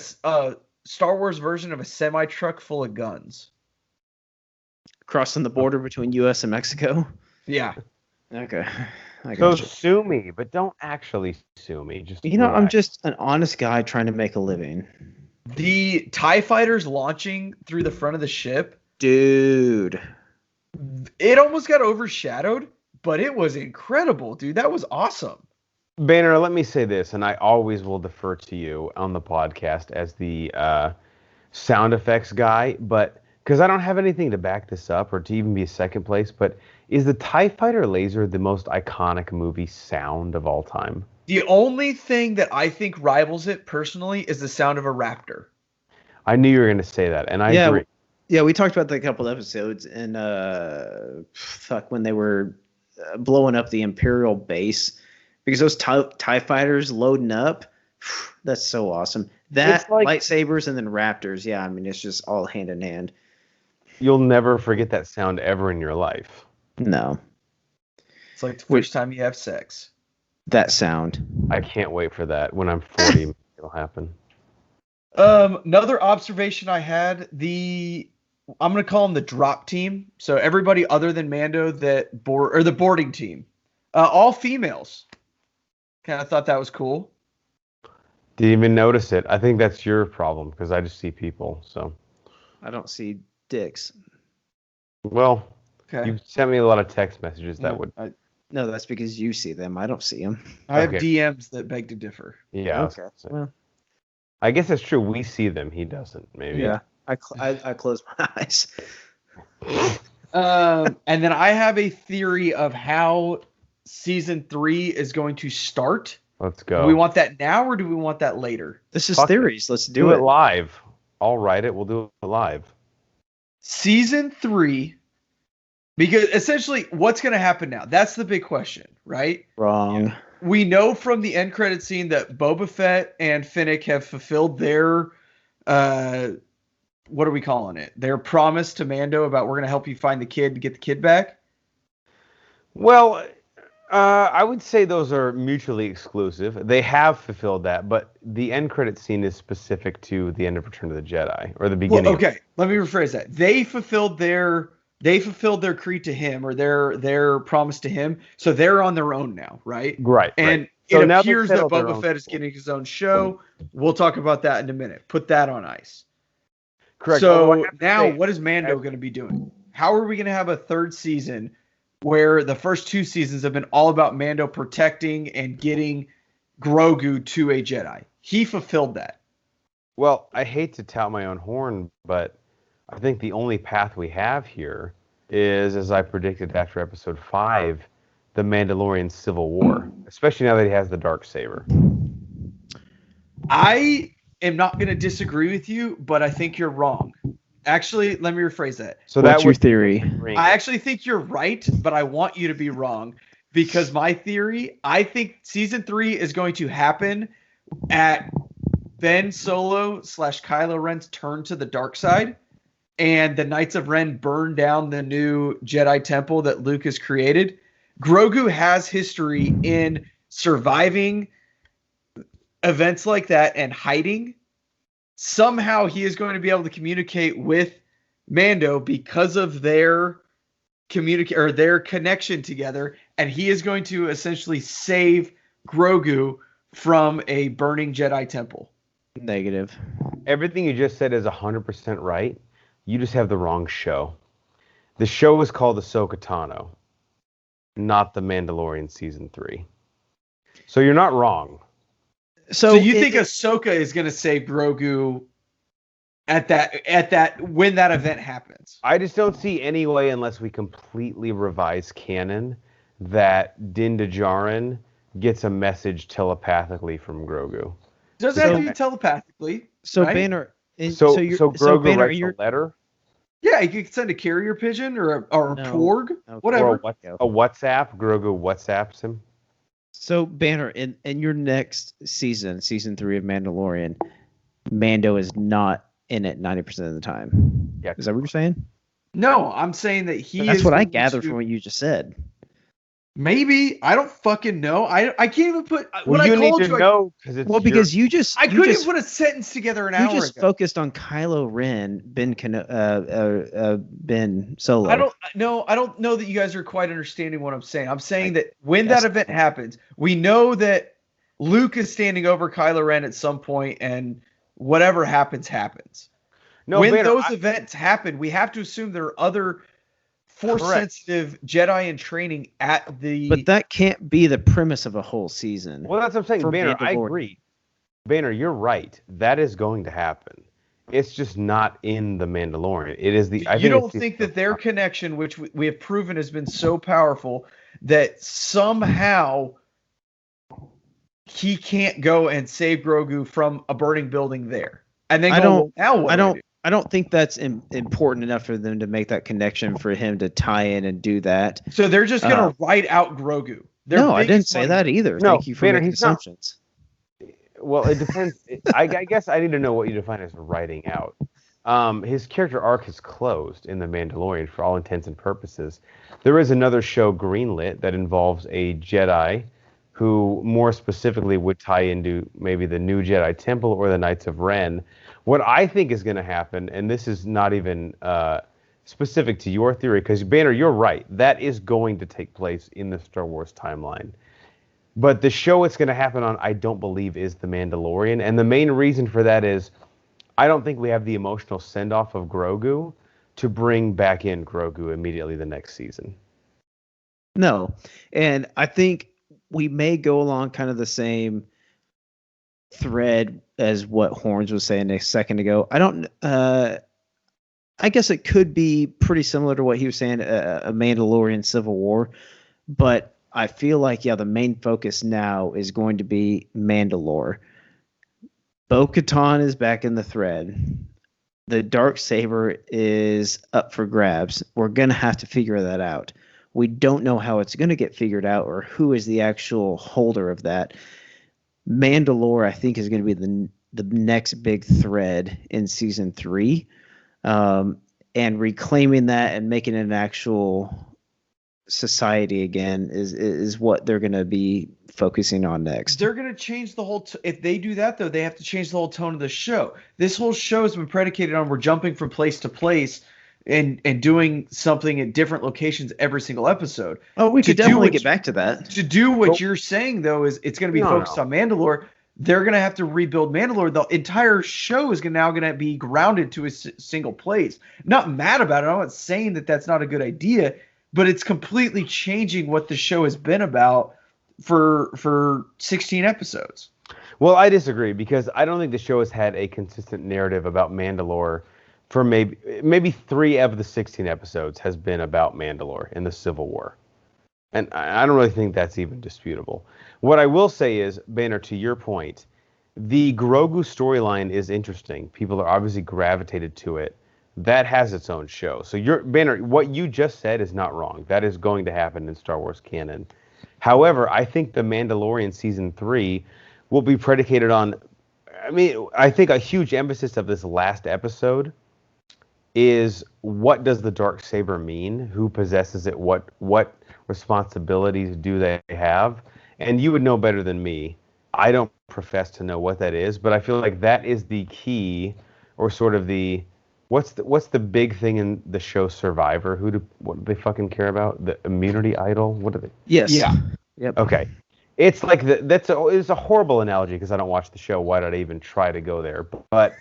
Star Wars version of a semi truck full of guns. Crossing the border between U.S. and Mexico. Yeah. Okay. So sue me, but don't actually sue me. Just I'm just an honest guy trying to make a living. The TIE fighters launching through the front of the ship. Dude. It almost got overshadowed, but it was incredible, dude. That was awesome. Banner, let me say this, and I always will defer to you on the podcast as the sound effects guy, but because I don't have anything to back this up or to even be a second place, but is the TIE Fighter laser the most iconic movie sound of all time? The only thing that I think rivals it personally is the sound of a raptor. I knew you were going to say that, and I agree. Yeah, we talked about that a couple of episodes, and when they were blowing up the Imperial base, because those TIE fighters loading up, that's so awesome. That, like, lightsabers and then raptors, yeah, I mean, it's just all hand in hand. You'll never forget that sound ever in your life. No. It's like the first time you have sex. That sound. I can't wait for that. When I'm 40, it'll happen. Another observation I had, I'm going to call them the drop team. So everybody other than Mando the boarding team. All females. Kind of thought that was cool. Didn't even notice it. I think that's your problem because I just see people. So I don't see dicks. Well, okay. You sent me a lot of text messages that would. No, that's because you see them. I don't see them. I have DMs that beg to differ. Yeah. Okay. Well, I guess that's true. We see them. He doesn't. Maybe. Yeah. I close my eyes. And then I have a theory of how season 3 is going to start. Let's go. Do we want that now or do we want that later? This is theories. Let's do it live. I'll write it. We'll do it live. Season 3, because essentially what's going to happen now? That's the big question, right? Wrong. We know from the end credit scene that Boba Fett and Finnick have fulfilled their, what are we calling it? Their promise to Mando about we're going to help you find the kid to get the kid back. Well, I would say those are mutually exclusive. They have fulfilled that, but the end credit scene is specific to the end of Return of the Jedi or the beginning. Well, okay, let me rephrase that. They fulfilled their creed to him or their promise to him, so they're on their own now, right? Right. And so it appears that Boba Fett is getting his own show. We'll talk about that in a minute. Put that on ice. Correct. So now, what is Mando going to be doing? How are we going to have a third season where the first 2 seasons have been all about Mando protecting and getting Grogu to a Jedi? He fulfilled that. Well, I hate to tout my own horn, but I think the only path we have here is, as I predicted after episode 5, the Mandalorian Civil War, especially now that he has the Dark Saber. I am not going to disagree with you, but I think you're wrong. Actually, let me rephrase that. So What's that your theory? I actually think you're right, but I want you to be wrong because my theory, I think season 3 is going to happen at Ben Solo / Kylo Ren's turn to the dark side, and the Knights of Ren burn down the new Jedi temple that Luke has created. Grogu has history in surviving events like that and hiding. Somehow he is going to be able to communicate with Mando because of their connection together, and he is going to essentially save Grogu from a burning Jedi temple. Negative. Everything you just said is 100% right. You just have the wrong show. The show is called Ahsoka Tano, not The Mandalorian Season 3. So you're not wrong. So you think Ahsoka is going to save Grogu at that when that event happens? I just don't see any way, unless we completely revise canon, that Din Djarin gets a message telepathically from Grogu. Doesn't have to be telepathically. So right? Banner. So Grogu Banner, writes a letter? Yeah, you could send a carrier pigeon or a porg, whatever. Or a WhatsApp. Grogu WhatsApps him. So Banner, in your next season 3 of Mandalorian, Mando is not in it 90% of the time. Yeah. Is that what you're saying? No, I'm saying that That's what I gathered from what you just said. Maybe. I don't fucking know. I can't even put Well, you need to know because you just I couldn't even put a sentence together an hour ago. You just focused on Kylo Ren, Ben Solo. I don't know that you guys are quite understanding what I'm saying. I'm saying that when that event happens, we know that Luke is standing over Kylo Ren at some point, and whatever happens. No, when those events happen, we have to assume there are other Force-sensitive Jedi in training at the... But that can't be the premise of a whole season. Well, that's what I'm saying. Banner, I agree. Banner, you're right. That is going to happen. It's just not in The Mandalorian. It is the... You don't think that their connection, which we have proven has been so powerful, that somehow he can't go and save Grogu from a burning building there? And then I don't think that's important enough for them to make that connection for him to tie in and do that. So they're just going to write out Grogu. No, I didn't say that either. No, Thank you for making assumptions. Well, it depends. I guess I need to know what you define as writing out. His character arc is closed in The Mandalorian for all intents and purposes. There is another show, Greenlit, that involves a Jedi who more specifically would tie into maybe the new Jedi Temple or the Knights of Ren. What I think is going to happen, and this is not even specific to your theory, because Banner, you're right. That is going to take place in the Star Wars timeline. But the show it's going to happen on, I don't believe, is The Mandalorian. And the main reason for that is I don't think we have the emotional send-off of Grogu to bring back in Grogu immediately the next season. No. And I think we may go along kind of the same thread as what Horns was saying a second ago. I guess it could be pretty similar to what he was saying, a Mandalorian Civil War, but I feel like, the main focus now is going to be Mandalore. Bo-Katan is back in the thread. The Dark Saber is up for grabs. We're going to have to figure that out. We don't know how it's going to get figured out or who is the actual holder of that. Mandalore, I think, is going to be the next big thread in season 3, and reclaiming that and making it an actual society again is what they're going to be focusing on next. They're going to change the whole. If they do that, though, they have to change the whole tone of the show. This whole show has been predicated on we're jumping from place to place and doing something at different locations every single episode. Oh, we could definitely get back to that. To do what you're saying, though, is it's going to be focused on Mandalore. They're going to have to rebuild Mandalore. The entire show is now going to be grounded to a single place. I'm not mad about it. I'm not saying that that's not a good idea, but it's completely changing what the show has been about for 16 episodes. Well, I disagree because I don't think the show has had a consistent narrative about Mandalore for maybe 3 of the 16 episodes has been about Mandalore in the Civil War. And I don't really think that's even disputable. What I will say is, Banner, to your point, the Grogu storyline is interesting. People are obviously gravitated to it. That has its own show. So Banner, what you just said is not wrong. That is going to happen in Star Wars canon. However, I think The Mandalorian Season 3 will be predicated on, I think a huge emphasis of this last episode is what does the Dark Saber mean? Who possesses it? What responsibilities do they have? And you would know better than me. I don't profess to know what that is, but I feel like that is the key, or sort of the what's the big thing in the show Survivor? What do they fucking care about? The immunity idol? What are they? Yes. Yeah. Yep. Okay. It's like it's a horrible analogy because I don't watch the show. Why did I even try to go there? But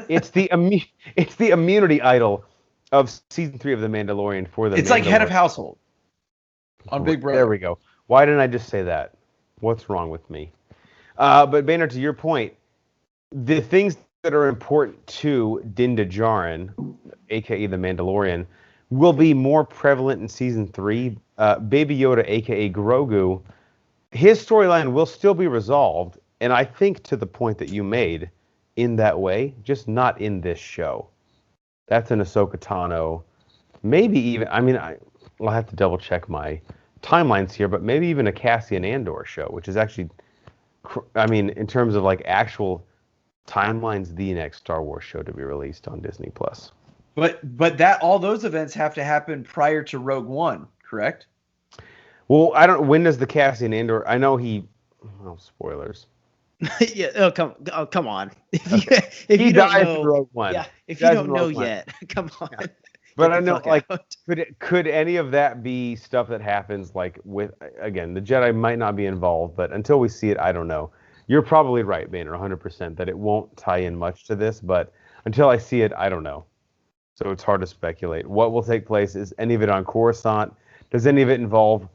it's the immunity idol of season 3 of The Mandalorian for the. It's like head of household on Big Brother. There we go. Why didn't I just say that? What's wrong with me? But Banner, to your point, the things that are important to Din Djarin, aka the Mandalorian, will be more prevalent in season 3. Baby Yoda, aka Grogu, his storyline will still be resolved, and I think to the point that you made, in that way, just not in this show. That's an Ahsoka Tano, maybe even. I'll have to double check my timelines here, but maybe even a Cassian Andor show, which is actually, in terms of like actual timelines, the next Star Wars show to be released on Disney Plus. But that all those events have to happen prior to Rogue One, correct? Well, I don't. When does the Cassian Andor? I know he. Oh, spoilers. Yeah. Oh, come on. If he you don't dies know, in Rogue One. Yeah. If you don't know yet, come on. Yeah. But I know, like, out. could any of that be stuff that happens, like, with, again, the Jedi might not be involved, but until we see it, I don't know. You're probably right, Banner, 100%, that it won't tie in much to this, but until I see it, I don't know. So it's hard to speculate. What will take place? Is any of it on Coruscant? Does any of it involve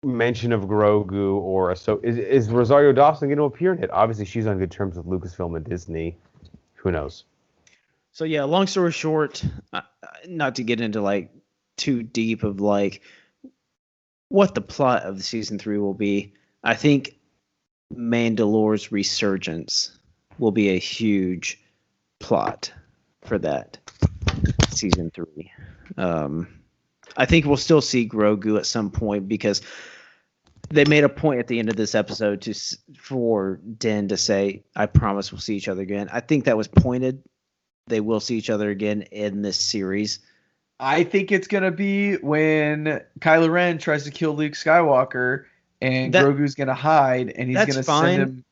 mention of Grogu or is Rosario Dawson going to appear in it? Obviously, she's on good terms with Lucasfilm and Disney. Who knows? So yeah, long story short, not to get into like too deep of like what the plot of the season 3 will be. I think Mandalore's resurgence will be a huge plot for that season 3. I think we'll still see Grogu at some point because they made a point at the end of this episode for Din to say, "I promise we'll see each other again." I think that was pointed. They will see each other again in this series. I think it's going to be when Kylo Ren tries to kill Luke Skywalker and Grogu's going to hide and he's going to send him.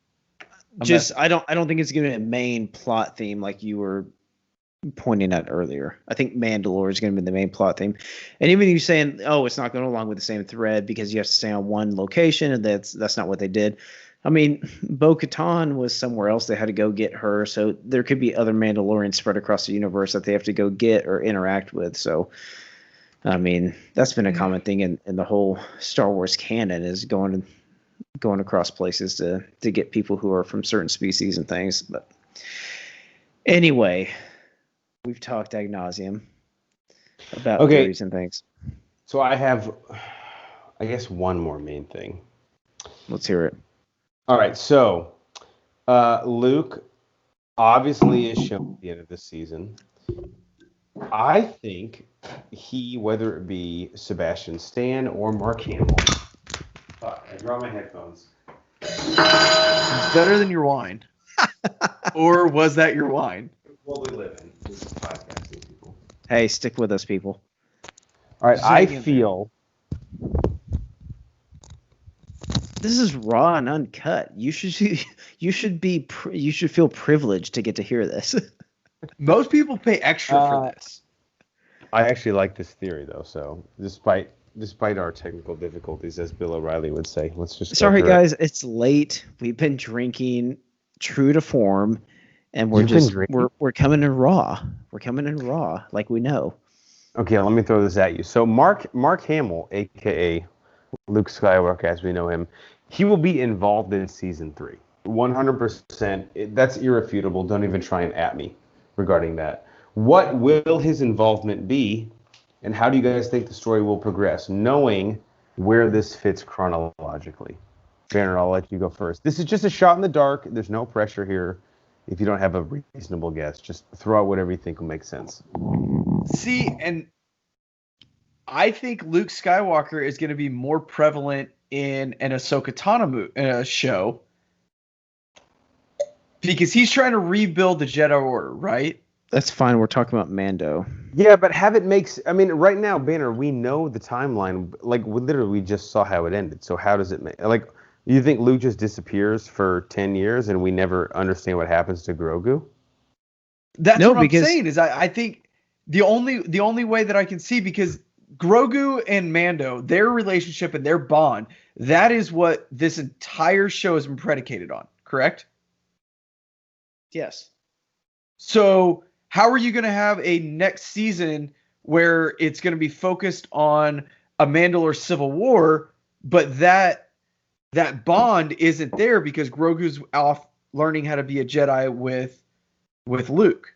I don't think it's going to be a main plot theme like you were pointing at earlier. I think Mandalore is going to be the main plot theme. And even you saying, oh, it's not going along with the same thread because you have to stay on one location, and that's not what they did. Bo-Katan was somewhere else. They had to go get her. So there could be other Mandalorians spread across the universe that they have to go get or interact with. So, that's been a common thing in the whole Star Wars canon is going across places to get people who are from certain species and things. But anyway, we've talked ad nauseum about theories and things. So I have, I guess, one more main thing. Let's hear it. All right, so Luke obviously is shown at the end of this season. I think whether it be Sebastian Stan or Mark Hamill. Fuck, I dropped my headphones. It's better than your wine. Or was that your wine? What we live in. This is podcasting, people. Hey, stick with us, people. All right, I feel... This is raw and uncut. You should feel privileged to get to hear this. Most people pay extra for this. I actually like this theory though. So despite our technical difficulties, as Bill O'Reilly would say, let's just. Sorry, guys. It's late. We've been drinking true to form, and we're coming in raw. We're coming in raw, like we know. Okay, let me throw this at you. So Mark Hamill, aka Luke Skywalker, as we know him, he will be involved in season 3. 100%. That's irrefutable. Don't even try and at me regarding that. What will his involvement be, and how do you guys think the story will progress, knowing where this fits chronologically? Banner, I'll let you go first. This is just a shot in the dark. There's no pressure here. If you don't have a reasonable guess, just throw out whatever you think will make sense. See, and I think Luke Skywalker is going to be more prevalent in an Ahsoka Tano show because he's trying to rebuild the Jedi Order, right? That's fine. We're talking about Mando. Yeah, but have it makes. I mean, right now, Banner, we know the timeline. Like, literally, we just saw how it ended. So how does it make? Like, you think Luke just disappears for 10 years and we never understand what happens to Grogu? That's what I'm saying. Is I think the only way that I can see, because Grogu and Mando, their relationship and their bond, that is what this entire show has been predicated on. Correct? Yes. So how are you going to have a next season where it's going to be focused on a Mandalore civil war, but that bond isn't there because Grogu's off learning how to be a Jedi with Luke?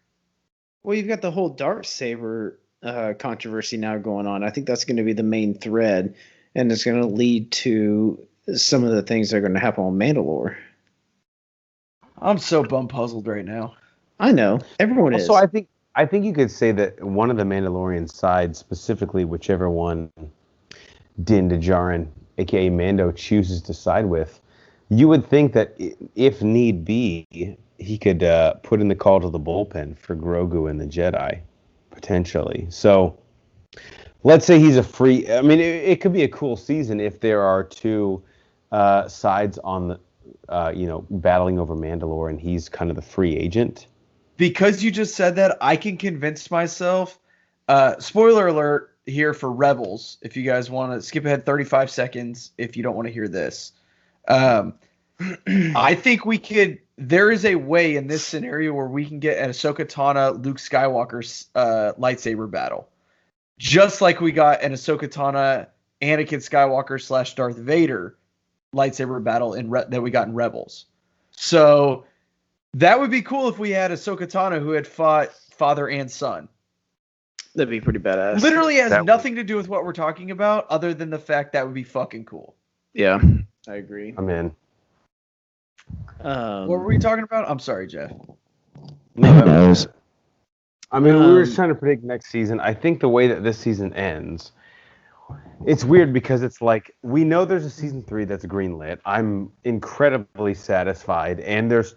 Well, you've got the whole Dark Saber controversy now going on. I think that's going to be the main thread, and it's going to lead to some of the things that are going to happen on Mandalore. I'm so bum puzzled right now. I know. Everyone is. So I think you could say that one of the Mandalorian sides, specifically whichever one Din Djarin, a.k.a. Mando, chooses to side with, you would think that if need be, he could put in the call to the bullpen for Grogu and the Jedi, potentially. So let's say he's a free... I mean, it could be a cool season if there are two sides on the, battling over Mandalore and he's kind of the free agent. Because you just said that, I can convince myself... spoiler alert here for Rebels, if you guys want to skip ahead 35 seconds if you don't want to hear this. I think we could... There is a way in this scenario where we can get an Ahsoka Tano Luke Skywalker lightsaber battle. Just like we got an Ahsoka Tano Anakin Skywalker / Darth Vader lightsaber battle that we got in Rebels. So that would be cool if we had Ahsoka Tano who had fought father and son. That'd be pretty badass. Literally has nothing to do with what we're talking about other than the fact that would be fucking cool. Yeah, I agree. I'm in. What were we talking about? I'm sorry, Jeff. No, I mean, we were just trying to predict next season. I think the way that this season ends, it's weird because it's like, we know there's a season 3 that's greenlit. I'm incredibly satisfied. And there's,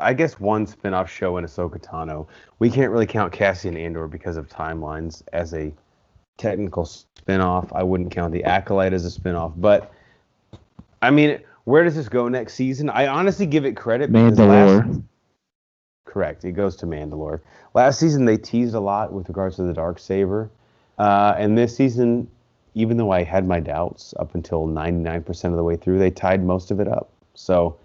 I guess, one spin-off show in Ahsoka Tano. We can't really count Cassian Andor because of timelines as a technical spin-off. I wouldn't count The Acolyte as a spin-off. But, I mean... Where does this go next season? I honestly give it credit. Mandalore. Correct. It goes to Mandalore. Last season, they teased a lot with regards to the Dark Saber. And this season, even though I had my doubts up until 99% of the way through, they tied most of it up. So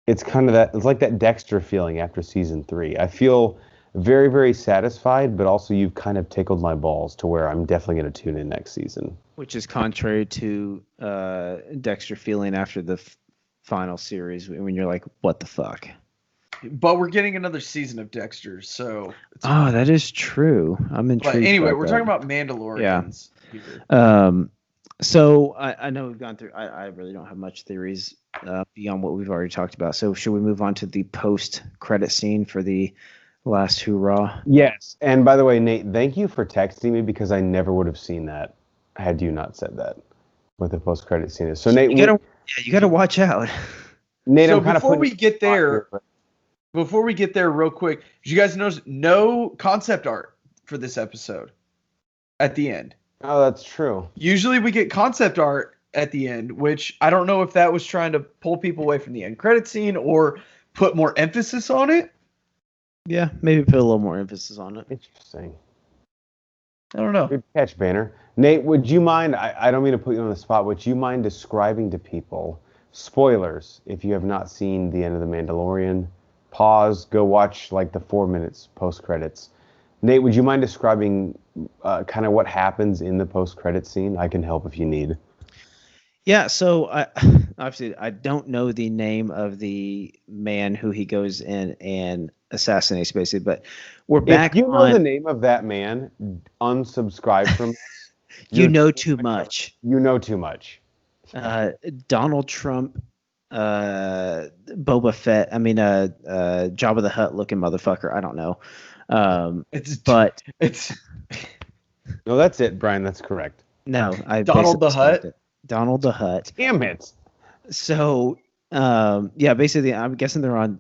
it's kind of that, it's like that Dexter feeling after season 3. I feel very, very satisfied, but also you've kind of tickled my balls to where I'm definitely going to tune in next season. Which is contrary to Dexter feeling after the final series when you're like, what the fuck? But we're getting another season of Dexter, so... that is true. I'm intrigued. But anyway, we're talking about Mandalorians. Yeah. So I know we've gone through... I really don't have much theories beyond what we've already talked about. So should we move on to the post-credit scene for the last hoorah? Yes. And by the way, Nate, thank you for texting me because I never would have seen that had you not said that with the post-credit scene. So Nate, you gotta watch out. Nate, so before we get there, real quick, did you guys notice no concept art for this episode at the end? Oh, that's true. Usually we get concept art at the end, which I don't know if that was trying to pull people away from the end credit scene or put more emphasis on it. Yeah, maybe put a little more emphasis on it. Interesting. I don't know. Good catch, Banner. Nate, would you mind, I don't mean to put you on the spot, would you mind describing to people, spoilers, if you have not seen the end of The Mandalorian, pause, go watch like the 4 minutes post-credits. Nate, would you mind describing kind of what happens in the post-credit scene? I can help if you need. Yeah, so obviously I don't know the name of the man who he goes in and assassinates, basically, but we're back. If you know the name of that man, unsubscribe from us. You know too much. You know too much. Donald Trump, Boba Fett. I mean, Jabba the Hutt looking motherfucker. I don't know. It's No, that's it, Brian. That's correct. No, I Donald the basically Hutt? it. Donald the Hutt. Damn it. So, yeah, basically, I'm guessing they're on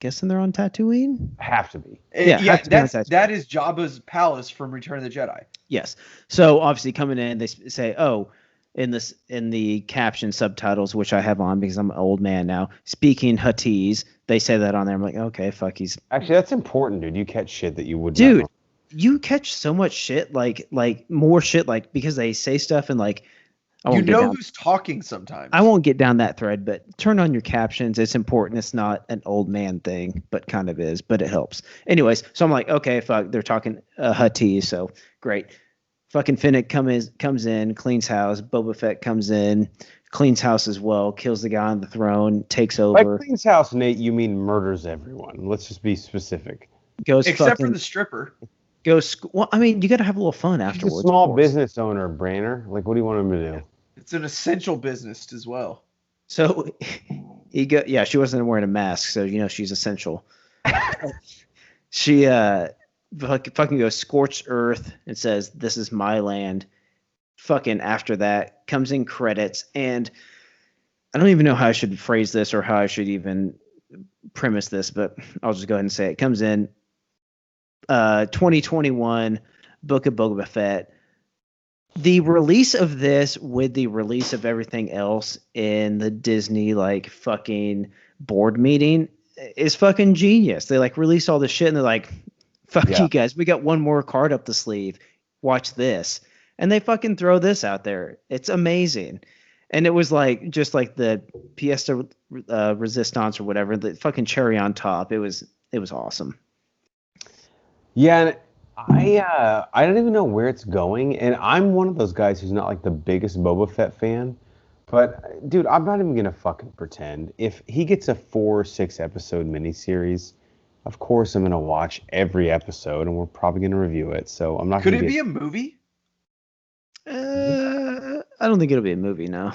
Tatooine. Have to be. That is Jabba's palace from Return of the Jedi. Yes. So obviously coming in, they say, "Oh, in the caption subtitles, which I have on because I'm an old man now, speaking Huttese." They say that on there. I'm like, okay, fuck, he's Actually, that's important, dude. You catch shit that you would dude. not know. You catch so much shit, like more shit, like because they say stuff and like. You know who's talking sometimes. I won't get down that thread, but turn on your captions. It's important. It's not an old man thing, but kind of is, but it helps. Anyways, so I'm like, okay, fuck, they're talking Huttese, so great. Fucking Finnick comes in, cleans house. Boba Fett comes in, cleans house as well, kills the guy on the throne, takes over. By cleans house, Nate, you mean murders everyone. Let's just be specific. Except for the stripper. Well, I mean, you got to have a little fun afterwards. He's a small business owner, Branner. Like, what do you want him to do? It's an essential business as well. So she wasn't wearing a mask, so she's essential. She fucking goes scorched earth and says, "This is my land." Fucking after that comes in credits, and I don't even know how I should phrase this or how I should even premise this, but I'll just go ahead and say it. Comes in 2021 Book of Boba Fett. The release of this with the release of everything else in the Disney fucking board meeting is fucking genius. They release all this shit and they're like, fuck you guys, we got one more card up the sleeve. Watch this. And they fucking throw this out there. It's amazing. And it was just like the pièce de resistance or whatever, the fucking cherry on top. It was awesome. Yeah, and I don't even know where it's going, and I'm one of those guys who's not the biggest Boba Fett fan, but dude, I'm not even gonna fucking pretend. If he gets a 4 or 6 episode miniseries, of course I'm gonna watch every episode, and we're probably gonna review it. So I'm not. Could it be a movie? I don't think it'll be a movie, no.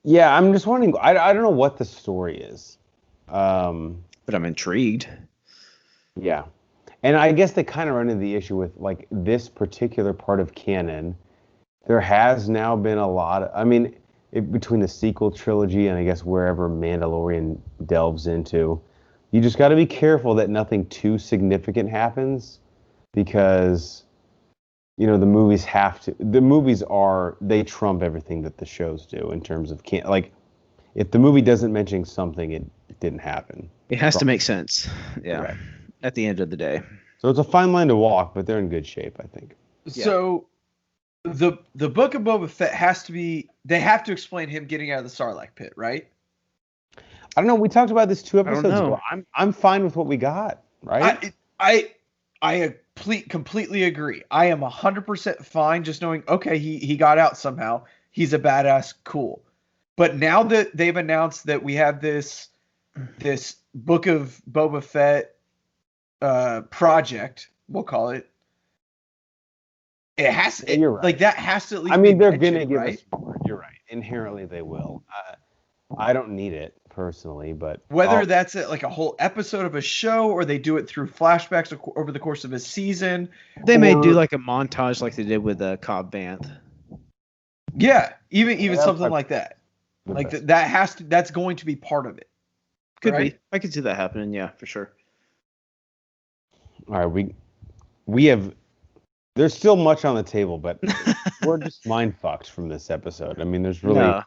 Yeah, I'm just wondering. I don't know what the story is, but I'm intrigued. Yeah. And I guess they kind of run into the issue with this particular part of canon. There has now been a lot between the sequel trilogy and I guess wherever Mandalorian delves into, you just got to be careful that nothing too significant happens because, the movies they trump everything that the shows do in terms of if the movie doesn't mention something, it didn't happen. It has to make sense. Yeah. Right. At the end of the day. So it's a fine line to walk, but they're in good shape, I think. So the Book of Boba Fett they have to explain him getting out of the Sarlacc pit, right? I don't know. We talked about this 2 episodes ago. I'm fine with what we got, right? I completely agree. I am 100% fine just knowing, okay, he got out somehow. He's a badass, cool. But now that they've announced that we have this Book of Boba Fett project, we'll call it. It has to, you're right. That has to at least. I mean, they're gonna give right? us more. You're right. Inherently, they will. I don't need it personally, but whether that's a whole episode of a show or they do it through flashbacks over the course of a season, they may do a montage like they did with Cobb Vanth. Yeah, even something like that. That's going to be part of it. Could be. I could see that happening. Yeah, for sure. All right, we have. There's still much on the table, but we're just mind fucked from this episode. I mean, there's really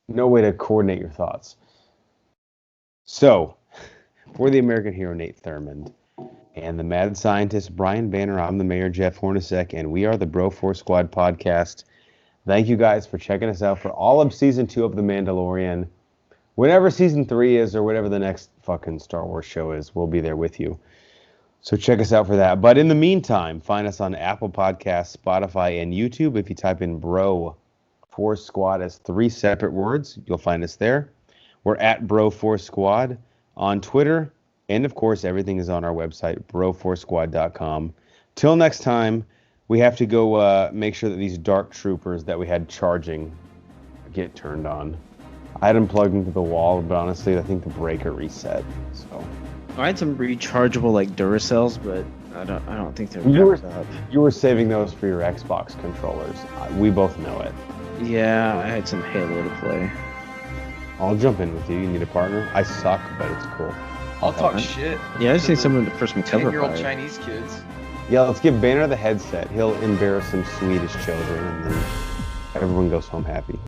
no way to coordinate your thoughts. So, for the American hero Nate Thurmond and the mad scientist Brian Banner, I'm the mayor Jeff Hornacek, and we are the Bro Force Squad podcast. Thank you guys for checking us out for all of season 2 of The Mandalorian. Whenever season 3 is, or whatever the next fucking Star Wars show is, we'll be there with you. So check us out for that. But in the meantime, find us on Apple Podcasts, Spotify, and YouTube. If you type in Bro Force Squad as 3 separate words, you'll find us there. We're at Bro Force Squad on Twitter. And, of course, everything is on our website, broforcesquad.com. Till next time, we have to go make sure that these dark troopers that we had charging get turned on. I had them plugged into the wall, but honestly, I think the breaker reset. So I had some rechargeable like Duracells, but I don't think they're you were saving those for your Xbox controllers. We both know it. Yeah, I had some Halo to play. I'll jump in with you. You need a partner? I suck, but it's cool. I'll talk shit. Yeah, I just need someone for some cover 10-year-old fire. Chinese kids. Yeah, let's give Banner the headset. He'll embarrass some Swedish children, and then everyone goes home happy.